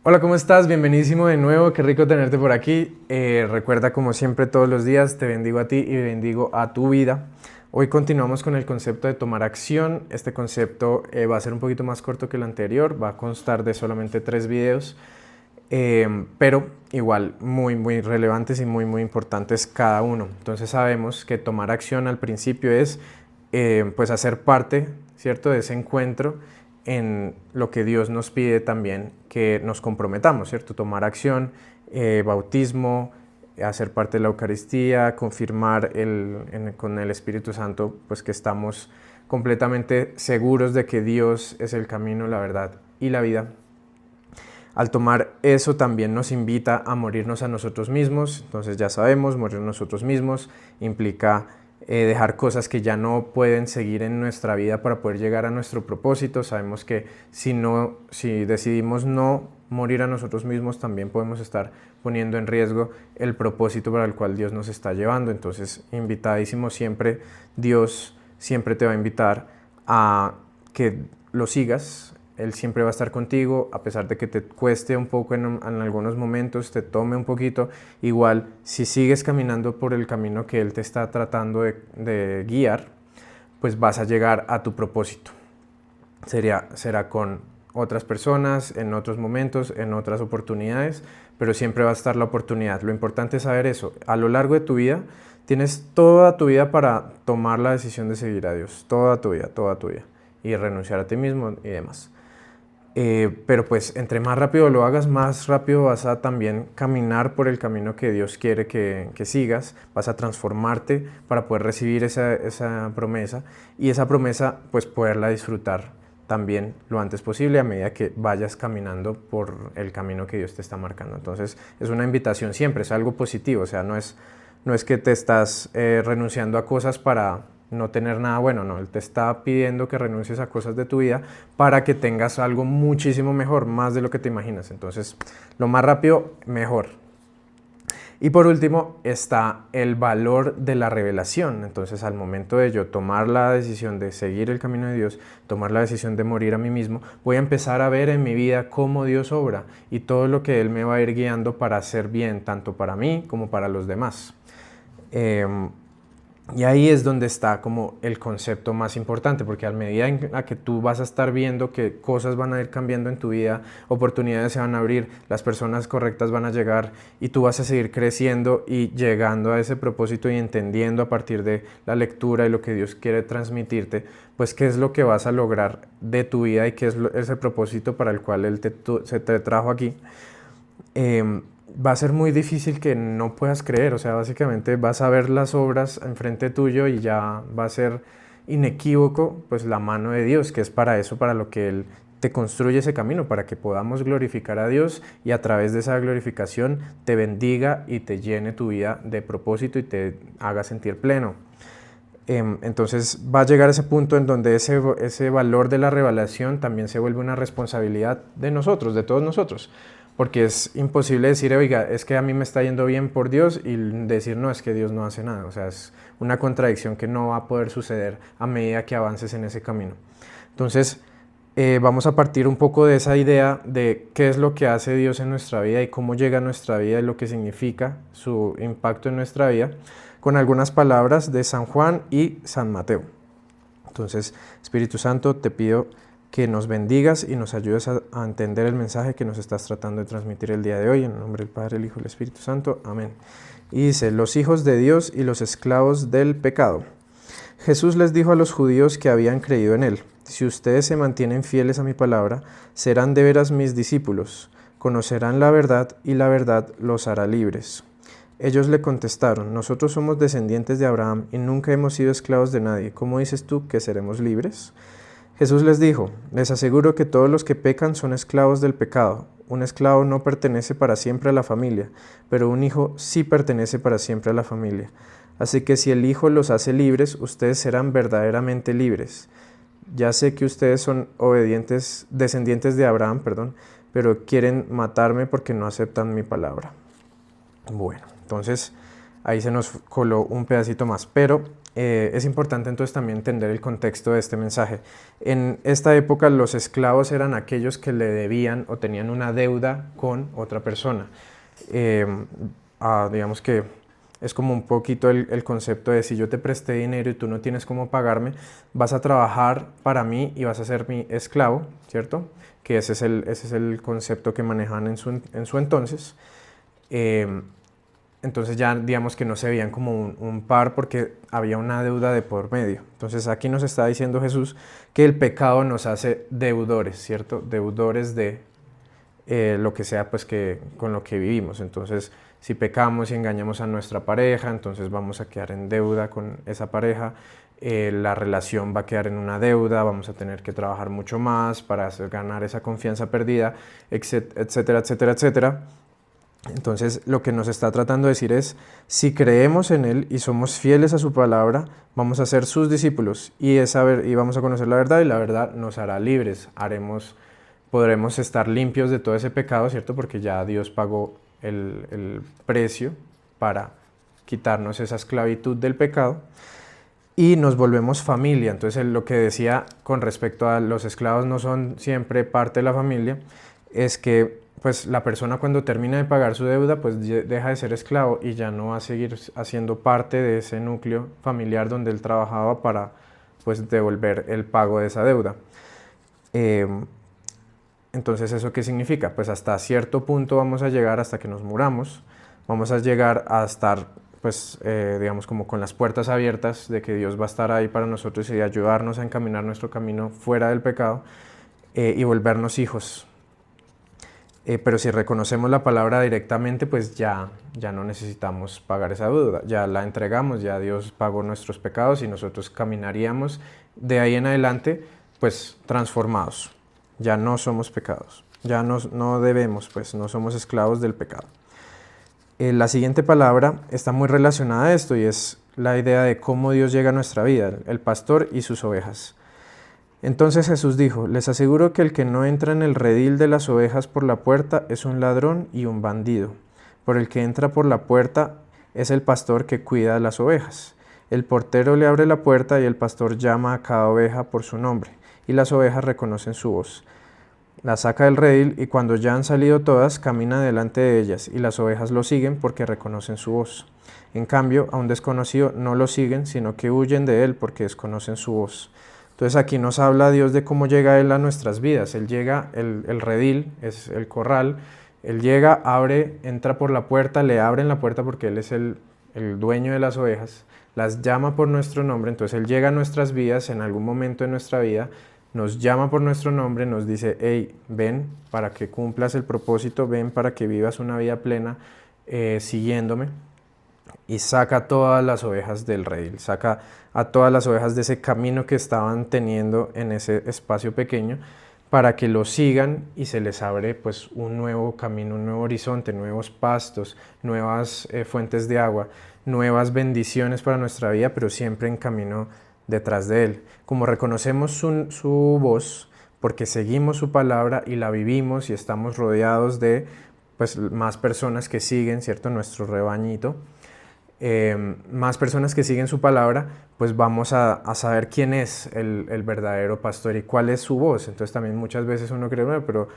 Hola, ¿cómo estás? Bienvenidísimo de nuevo, qué rico tenerte por aquí. Recuerda, como siempre, todos los días te bendigo a ti y bendigo a tu vida. Hoy continuamos con el concepto de tomar acción. Este concepto va a ser un poquito más corto que el anterior, va a constar de solamente 3 videos, pero igual muy relevantes y muy importantes cada uno. Entonces sabemos que tomar acción al principio es pues hacer parte, ¿cierto?, de ese encuentro en lo que Dios nos pide también que nos comprometamos, ¿cierto? Tomar acción, bautismo, hacer parte de la Eucaristía, confirmar con el Espíritu Santo pues que estamos completamente seguros de que Dios es el camino, la verdad y la vida. Al tomar eso también nos invita a morirnos a nosotros mismos. Entonces ya sabemos, morir a nosotros mismos implica dejar cosas que ya no pueden seguir en nuestra vida para poder llegar a nuestro propósito. Sabemos que si decidimos no morir a nosotros mismos, también podemos estar poniendo en riesgo el propósito para el cual Dios nos está llevando. Entonces, invitadísimo siempre, Dios siempre te va a invitar a que lo sigas. Él siempre va a estar contigo, a pesar de que te cueste un poco en algunos momentos, te tome un poquito. Igual, si sigues caminando por el camino que Él te está tratando de guiar, pues vas a llegar a tu propósito. Será con otras personas, en otros momentos, en otras oportunidades, pero siempre va a estar la oportunidad. Lo importante es saber eso. A lo largo de tu vida, tienes toda tu vida para tomar la decisión de seguir a Dios. Toda tu vida. Y renunciar a ti mismo y demás. Pero pues entre más rápido lo hagas, más rápido vas a también caminar por el camino que Dios quiere que sigas, vas a transformarte para poder recibir esa promesa, y esa promesa pues poderla disfrutar también lo antes posible a medida que vayas caminando por el camino que Dios te está marcando. Entonces es una invitación siempre, es algo positivo, o sea, no es que te estás renunciando a cosas para no tener nada bueno, no, Él te está pidiendo que renuncies a cosas de tu vida para que tengas algo muchísimo mejor, más de lo que te imaginas. Entonces, lo más rápido, mejor. Y por último está el valor de la revelación. Entonces, al momento de yo tomar la decisión de seguir el camino de Dios, tomar la decisión de morir a mí mismo, voy a empezar a ver en mi vida cómo Dios obra y todo lo que Él me va a ir guiando para hacer bien, tanto para mí como para los demás. Y ahí es donde está como el concepto más importante, porque a medida en la que tú vas a estar viendo que cosas van a ir cambiando en tu vida, oportunidades se van a abrir, las personas correctas van a llegar y tú vas a seguir creciendo y llegando a ese propósito y entendiendo a partir de la lectura y lo que Dios quiere transmitirte, pues qué es lo que vas a lograr de tu vida y qué es ese propósito para el cual Él se te trajo aquí. Va a ser muy difícil que no puedas creer, o sea, básicamente vas a ver las obras enfrente tuyo y ya va a ser inequívoco pues la mano de Dios, que es para eso, para lo que Él te construye ese camino, para que podamos glorificar a Dios y a través de esa glorificación te bendiga y te llene tu vida de propósito y te haga sentir pleno. Entonces va a llegar ese punto en donde ese valor de la revelación también se vuelve una responsabilidad de nosotros, de todos nosotros, porque es imposible decir, oiga, es que a mí me está yendo bien por Dios, y decir, no, es que Dios no hace nada. O sea, es una contradicción que no va a poder suceder a medida que avances en ese camino. Entonces vamos a partir un poco de esa idea de qué es lo que hace Dios en nuestra vida y cómo llega a nuestra vida y lo que significa su impacto en nuestra vida, con algunas palabras de San Juan y San Mateo. Entonces, Espíritu Santo, te pido que nos bendigas y nos ayudes a entender el mensaje que nos estás tratando de transmitir el día de hoy. En el nombre del Padre, el Hijo y el Espíritu Santo. Amén. Y dice, los hijos de Dios y los esclavos del pecado. Jesús les dijo a los judíos que habían creído en Él, si ustedes se mantienen fieles a mi palabra, serán de veras mis discípulos, conocerán la verdad y la verdad los hará libres. Ellos le contestaron, nosotros somos descendientes de Abraham y nunca hemos sido esclavos de nadie. ¿Cómo dices tú que seremos libres? Jesús les dijo, les aseguro que todos los que pecan son esclavos del pecado. Un esclavo no pertenece para siempre a la familia, pero un hijo sí pertenece para siempre a la familia. Así que si el Hijo los hace libres, ustedes serán verdaderamente libres. Ya sé que ustedes son descendientes de Abraham, pero quieren matarme porque no aceptan mi palabra. Bueno, entonces ahí se nos coló un pedacito más, pero es importante entonces también entender el contexto de este mensaje. En esta época los esclavos eran aquellos que le debían o tenían una deuda con otra persona. Digamos que es como un poquito el concepto de si yo te presté dinero y tú no tienes cómo pagarme, vas a trabajar para mí y vas a ser mi esclavo, ¿cierto? Que ese es el concepto que manejaban en su entonces. Entonces ya digamos que no se veían como un par porque había una deuda de por medio. Entonces aquí nos está diciendo Jesús que el pecado nos hace deudores, ¿cierto? Deudores de lo que sea pues con lo que vivimos. Entonces si pecamos y engañamos a nuestra pareja, entonces vamos a quedar en deuda con esa pareja, la relación va a quedar en una deuda, vamos a tener que trabajar mucho más para ganar esa confianza perdida, etcétera, etcétera, etcétera. Entonces lo que nos está tratando de decir es, si creemos en Él y somos fieles a su palabra, vamos a ser sus discípulos y vamos a conocer la verdad y la verdad nos hará libres, podremos estar limpios de todo ese pecado, ¿cierto? Porque ya Dios pagó el precio para quitarnos esa esclavitud del pecado y nos volvemos familia. Entonces lo que decía con respecto a los esclavos no son siempre parte de la familia, es que pues la persona cuando termina de pagar su deuda pues deja de ser esclavo y ya no va a seguir haciendo parte de ese núcleo familiar donde él trabajaba para pues devolver el pago de esa deuda. Entonces, ¿eso qué significa? Pues hasta cierto punto vamos a llegar, hasta que nos muramos, vamos a llegar a estar, pues, digamos, como con las puertas abiertas de que Dios va a estar ahí para nosotros y ayudarnos a encaminar nuestro camino fuera del pecado y volvernos hijos. Pero si reconocemos la palabra directamente, pues ya no necesitamos pagar esa deuda, ya la entregamos, ya Dios pagó nuestros pecados y nosotros caminaríamos de ahí en adelante, pues, transformados. Ya no somos pecados, ya no debemos, pues no somos esclavos del pecado. La siguiente palabra está muy relacionada a esto y es la idea de cómo Dios llega a nuestra vida, el pastor y sus ovejas. Entonces Jesús dijo, les aseguro que el que no entra en el redil de las ovejas por la puerta es un ladrón y un bandido. Por el que entra por la puerta es el pastor que cuida a las ovejas. El portero le abre la puerta y el pastor llama a cada oveja por su nombre. Y las ovejas reconocen su voz. La saca del redil y cuando ya han salido todas, camina delante de ellas y las ovejas lo siguen porque reconocen su voz. En cambio, a un desconocido no lo siguen, sino que huyen de él porque desconocen su voz. Entonces aquí nos habla Dios de cómo llega Él a nuestras vidas. Él llega, el redil es el corral, Él llega, entra por la puerta, le abren la puerta porque Él es el dueño de las ovejas, las llama por nuestro nombre, entonces Él llega a nuestras vidas en algún momento de nuestra vida, nos llama por nuestro nombre, nos dice, hey, ven para que cumplas el propósito, ven para que vivas una vida plena siguiéndome, y saca todas las ovejas del redil, saca a todas las ovejas de ese camino que estaban teniendo en ese espacio pequeño, para que lo sigan y se les abre pues un nuevo camino, un nuevo horizonte, nuevos pastos, nuevas fuentes de agua, nuevas bendiciones para nuestra vida, pero siempre en camino detrás de Él. Como reconocemos su voz, porque seguimos su palabra y la vivimos y estamos rodeados de pues, más personas que siguen, ¿cierto? Nuestro rebañito, más personas que siguen su palabra, pues vamos a saber quién es el verdadero pastor y cuál es su voz. Entonces también muchas veces uno cree, bueno, pero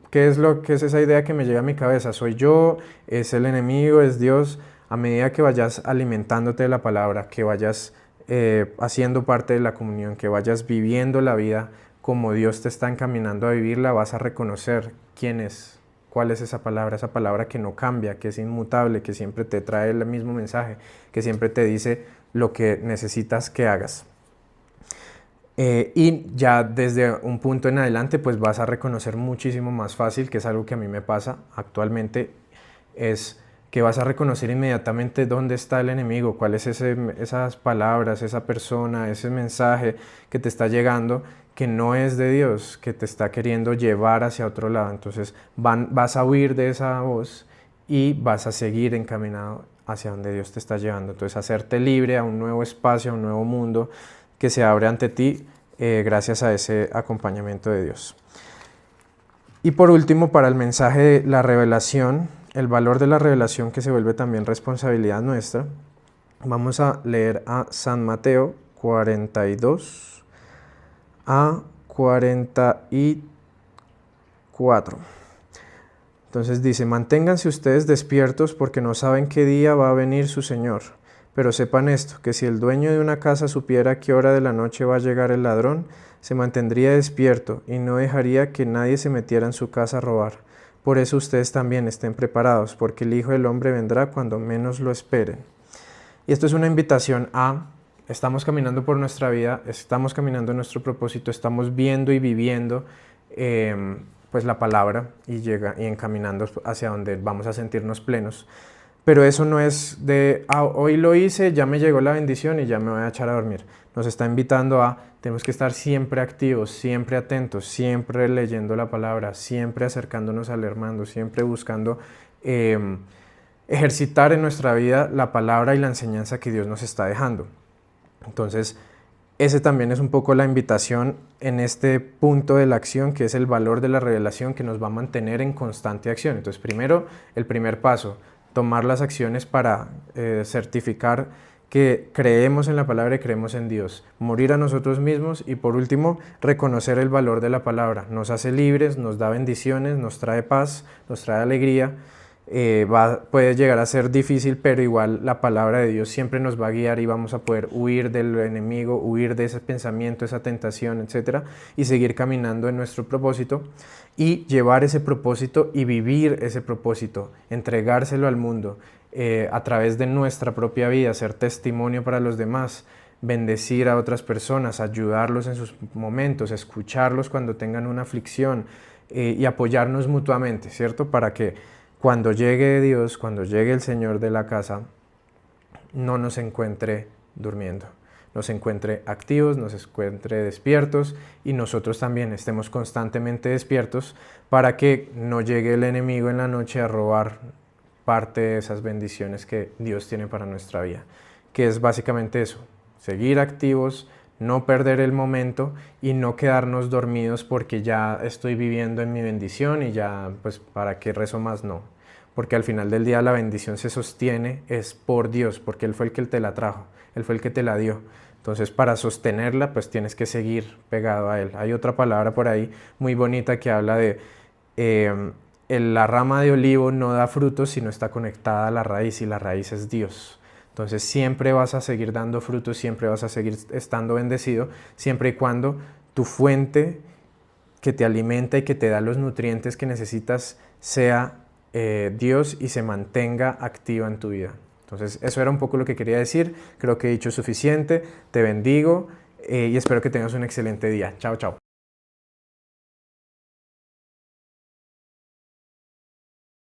¿qué es esa idea que me llega a mi cabeza? ¿Soy yo? ¿Es el enemigo? ¿Es Dios? A medida que vayas alimentándote de la palabra, que vayas haciendo parte de la comunión, que vayas viviendo la vida como Dios te está encaminando a vivirla, vas a reconocer quién es. ¿Cuál es esa palabra que no cambia, que es inmutable, que siempre te trae el mismo mensaje, que siempre te dice lo que necesitas que hagas? Y ya desde un punto en adelante pues vas a reconocer muchísimo más fácil, que es algo que a mí me pasa actualmente, es que vas a reconocer inmediatamente dónde está el enemigo, cuáles esas palabras, esa persona, ese mensaje que te está llegando, que no es de Dios, que te está queriendo llevar hacia otro lado. Entonces vas a huir de esa voz y vas a seguir encaminado hacia donde Dios te está llevando. Entonces hacerte libre a un nuevo espacio, a un nuevo mundo que se abre ante ti gracias a ese acompañamiento de Dios. Y por último, para el mensaje de la revelación, el valor de la revelación que se vuelve también responsabilidad nuestra, vamos a leer a San Mateo 42 a 44. Entonces dice, manténganse ustedes despiertos porque no saben qué día va a venir su Señor. Pero sepan esto, que si el dueño de una casa supiera a qué hora de la noche va a llegar el ladrón, se mantendría despierto y no dejaría que nadie se metiera en su casa a robar. Por eso ustedes también estén preparados, porque el Hijo del Hombre vendrá cuando menos lo esperen. Y esto es una invitación a, estamos caminando por nuestra vida, estamos caminando en nuestro propósito, estamos viendo y viviendo pues la palabra y encaminando hacia donde vamos a sentirnos plenos. Pero eso no es de, hoy lo hice, ya me llegó la bendición y ya me voy a echar a dormir. Nos está invitando a, tenemos que estar siempre activos, siempre atentos, siempre leyendo la palabra, siempre acercándonos al hermano, siempre buscando ejercitar en nuestra vida la palabra y la enseñanza que Dios nos está dejando. Entonces, ese también es un poco la invitación en este punto de la acción, que es el valor de la revelación que nos va a mantener en constante acción. Entonces, primero, el primer paso, tomar las acciones para certificar que creemos en la palabra y creemos en Dios. Morir a nosotros mismos y por último, reconocer el valor de la palabra. Nos hace libres, nos da bendiciones, nos trae paz, nos trae alegría. Puede llegar a ser difícil, pero igual la palabra de Dios siempre nos va a guiar y vamos a poder huir del enemigo, huir de ese pensamiento, esa tentación, etcétera, y seguir caminando en nuestro propósito y llevar ese propósito y vivir ese propósito, entregárselo al mundo a través de nuestra propia vida, ser testimonio para los demás, bendecir a otras personas, ayudarlos en sus momentos, escucharlos cuando tengan una aflicción y apoyarnos mutuamente, ¿cierto? Para que cuando llegue Dios, cuando llegue el Señor de la casa, no nos encuentre durmiendo, nos encuentre activos, nos encuentre despiertos y nosotros también estemos constantemente despiertos para que no llegue el enemigo en la noche a robar parte de esas bendiciones que Dios tiene para nuestra vida, que es básicamente eso, seguir activos, no perder el momento y no quedarnos dormidos porque ya estoy viviendo en mi bendición y ya, pues, ¿para qué rezo más? No, porque al final del día la bendición se sostiene es por Dios, porque Él fue el que te la trajo, Él fue el que te la dio. Entonces, para sostenerla, pues tienes que seguir pegado a Él. Hay otra palabra por ahí muy bonita que habla de la rama de olivo no da frutos si no está conectada a la raíz, y la raíz es Dios. Entonces siempre vas a seguir dando frutos, siempre vas a seguir estando bendecido, siempre y cuando tu fuente que te alimenta y que te da los nutrientes que necesitas sea Dios y se mantenga activa en tu vida. Entonces eso era un poco lo que quería decir, creo que he dicho suficiente, te bendigo y espero que tengas un excelente día. Chao, chao.